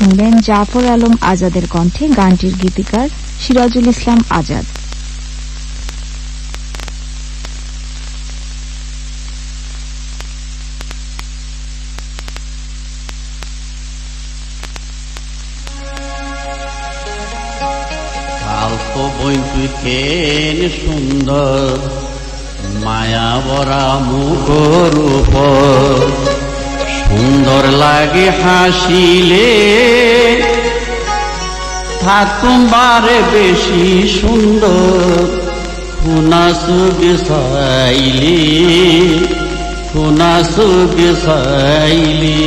শুনবেন জাফর আলম আজাদের কণ্ঠে গানটির গীতিকার সিরাজুল ইসলাম আজাদ। সুন্দর মায়া ভরা মুখর উপর সুন্দর লাগে হাসিলে থাকুমবারে বেশি সুন্দর খুনাসুগে সাইলি খুনাসুগে সাইলি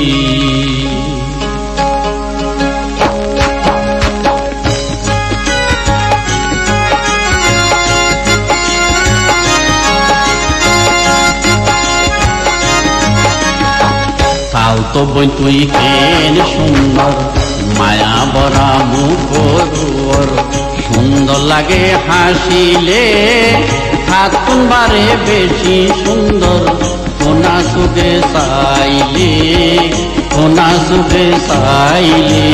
তো বই তুই কেন সুন্দর মায়া ভরা মুখর সুন্দর লাগে হাসিলে থাকুমবারে বেশি সুন্দর কোনা সুগে সাইলে কোনা সুগে সাইলে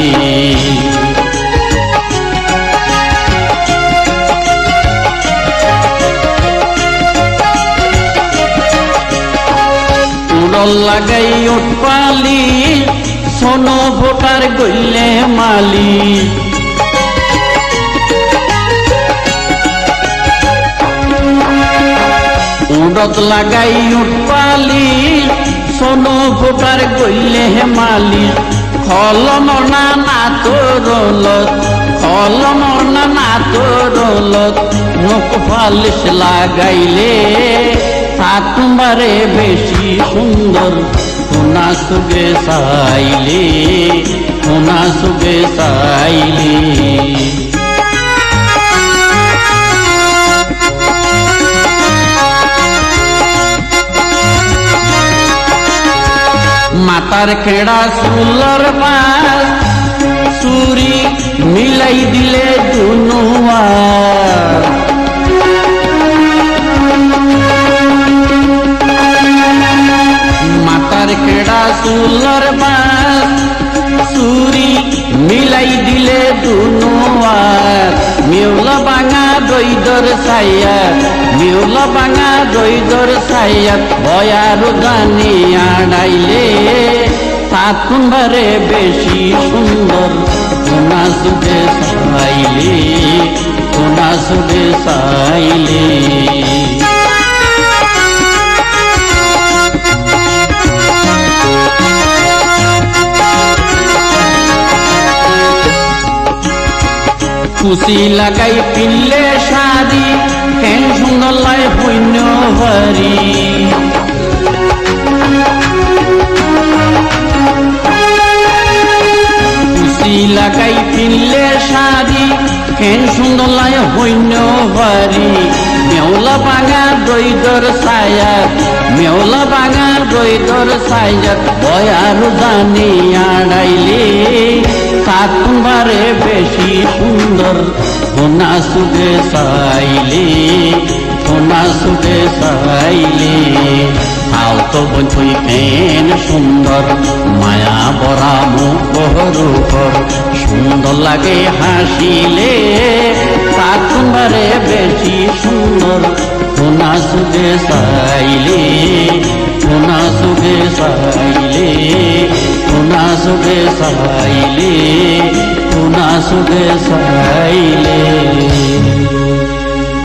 লাগাই উঠপালি সোনো ভোটার গইলে মালি উড়ত লাগাই উঠপালি সোনো ভোটার গইলে মালি খলমর না তোরলত খলমর না তোরলত নখ পালিশ লাগাইলে থাকুমবারে বেশি সুন্দর কোনা সুগে সাইলে কোনা সুগে সাইলে মাতার খেড়া সুলর বাস চুরি মিলাই দিলে দুনুয়া খেড়া সুলর বাস চুরি মিলাই দিলে দুনুয়ার মেউলা বাঙা দইদর সাইয়া মেউলা বাঙা দইদর সাইয়া বয়ার গানি আড়াইলে থাকুমবারে বেশি সুন্দর কোনা সুগে সাইলে কোনা সুগে সাইলে খুশি লাগাই পিনলে শাড়ি কেন সুন্দর লাগে পুণ্য ভারি খুশি লাগাই পিনলে শাড়ি কেন সুন্দর লাগে পুণ্য ভারি মেউলা বাঙা দইদর ছায়া মেউলা বাঙা দইদর ছায়া বয়ার জানি আড়াইলে থাকুমবারে বেশি সুন্দর কোনা সুগে সাইলে কোনা সুগে সাইলে আও তো বই কেন সুন্দর মায়া ভরা মুখর উপর সুন্দর লাগে হাসিলে থাকুমবারে বেশি সুন্দর কোনা সুগে সাইলে কোনা সুগে সাইলে কোনা সুগে সাইলে কোনা সুগে সাইলে